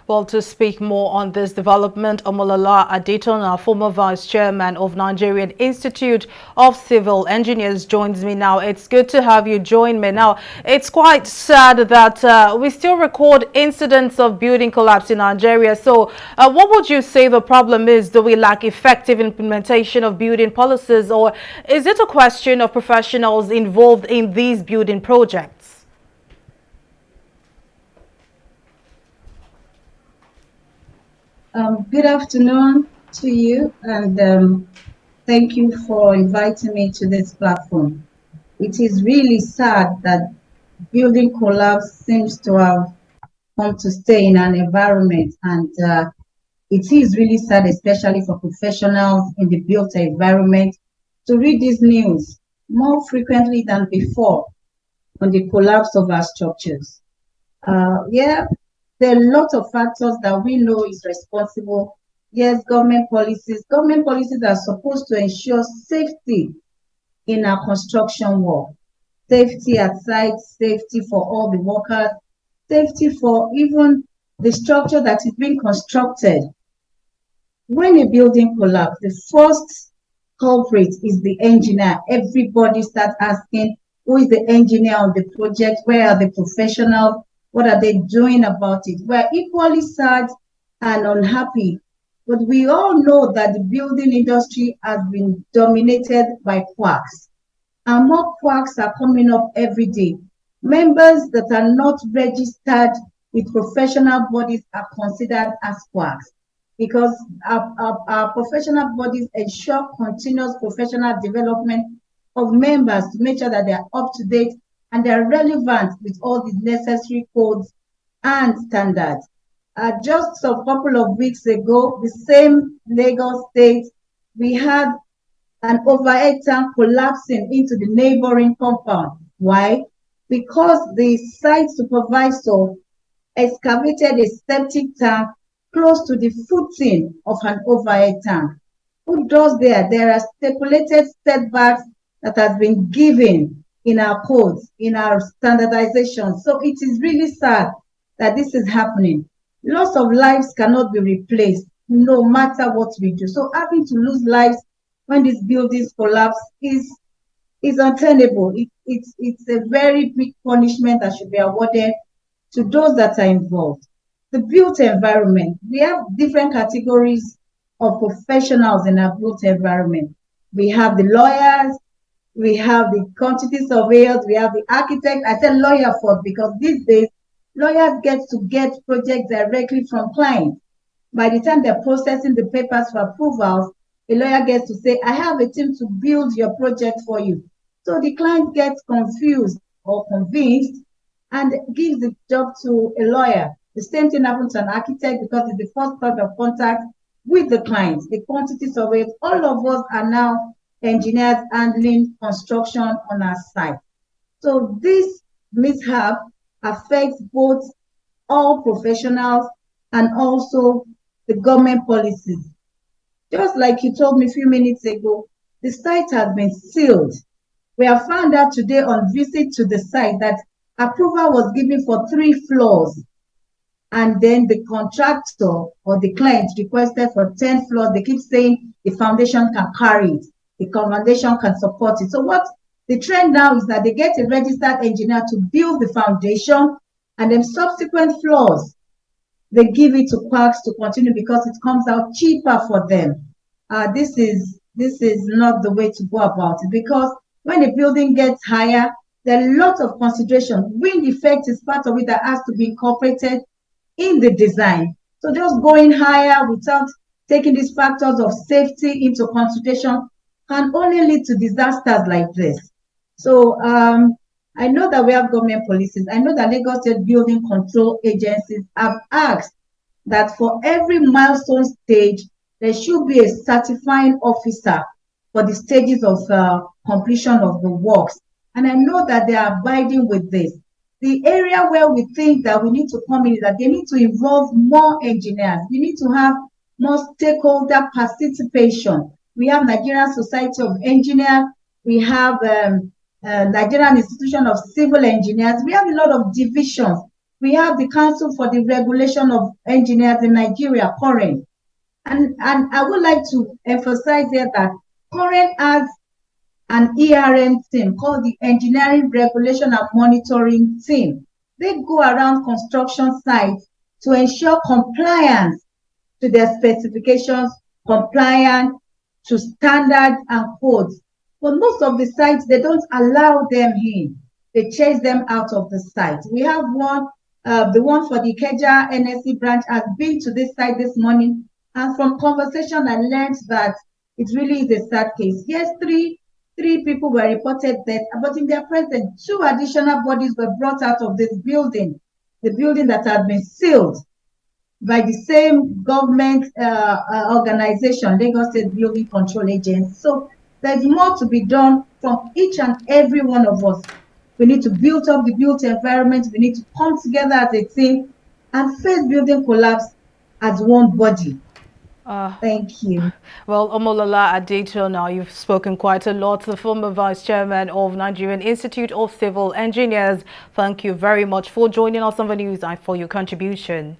Well, to speak more on this development, Omolala Adetona, former vice chairman of Nigerian Institute of Civil Engineers, joins me now. It's good to have you join me now. It's quite sad that we still record incidents of building collapse in Nigeria. So what would you say the problem is? Do we lack effective implementation of building policies, or is it a question of professionals involved in these building projects? Good afternoon to you, and thank you for inviting me to this platform. It is really sad that building collapse seems to have come to stay in an environment, and it is really sad, especially for professionals in the built environment, to read this news more frequently than before on the collapse of our structures. Yeah, there are lots of factors that we know is responsible. Yes, government policies. Government policies are supposed to ensure safety in our construction work. Safety at site, safety for all the workers, safety for even the structure that is being constructed. When a building collapses, the first culprit is the engineer. Everybody starts asking, who is the engineer on the project? Where are the professionals? What are they doing about it? We're equally sad and unhappy, but we all know that the building industry has been dominated by quacks, and more quacks are coming up every day. Members that are not registered with professional bodies are considered as quacks because our professional bodies ensure continuous professional development of members to make sure that they are up to date and they are relevant with all the necessary codes and standards. Just a couple of weeks ago, the same Lagos State, we had an overhead tank collapsing into the neighboring compound. Why? Because the site supervisor excavated a septic tank close to the footing of an overhead tank. Who does there? There are stipulated setbacks that has been given in our codes, in our standardization. So it is really sad that this is happening. Loss of lives cannot be replaced no matter what we do. So having to lose lives when these buildings collapse is untenable. It's a very big punishment that should be awarded to those that are involved. The built environment, we have different categories of professionals in our built environment. We have the lawyers, we have the quantity surveyors, we have the architect. I said lawyer first because these days, lawyers get projects directly from clients. By the time they're processing the papers for approvals, a lawyer gets to say, I have a team to build your project for you. So the client gets confused or convinced and gives the job to a lawyer. The same thing happens to an architect because it's the first point of contact with the clients. The quantity surveyors, all of us are now engineers handling construction on our site. So this mishap affects both all professionals and also the government policies. Just like you told me a few minutes ago, the site has been sealed. We have found out today on visit to the site that approval was given for 3 floors. And then the contractor or the client requested for 10 floors. They keep saying the foundation can carry it. The foundation can support it. So what the trend now is that they get a registered engineer to build the foundation, and then subsequent floors, they give it to quacks to continue because it comes out cheaper for them. This is not the way to go about it, because when the building gets higher, there are lots of consideration. Wind effect is part of it that has to be incorporated in the design. So just going higher without taking these factors of safety into consideration can only lead to disasters like this. So I know that we have government policies. I know that Lagos State building control agencies have asked that for every milestone stage, there should be a certifying officer for the stages of completion of the works. And I know that they are abiding with this. The area where we think that we need to come in is that they need to involve more engineers. We need to have more stakeholder participation. We have Nigerian Society of Engineers. We have Nigerian Institution of Civil Engineers. We have a lot of divisions We have the Council for the Regulation of Engineers in Nigeria, COREN. And I would like to emphasize here that COREN has an ERM team called the Engineering Regulation and Monitoring Team. They go around construction sites to ensure compliance to their specifications, compliance to standards and codes. But most of the sites, they don't allow them in. They chase them out of the site. We have one, the one for the Ikeja NSC branch has been to this site this morning. And from conversation, I learned that it really is a sad case. Yes, three people were reported dead, but in their presence, 2 additional bodies were brought out of this building, the building that had been sealed by the same government organization, Lagos State Building Control Agency. So there's more to be done from each and every one of us. We need to build up the built environment. We need to come together as a team and face building collapse as one body. Thank you. Well, Omolola Adetona, you've spoken quite a lot. The former Vice Chairman of Nigerian Institute of Civil Engineers. Thank you very much for joining us on the news and for your contribution.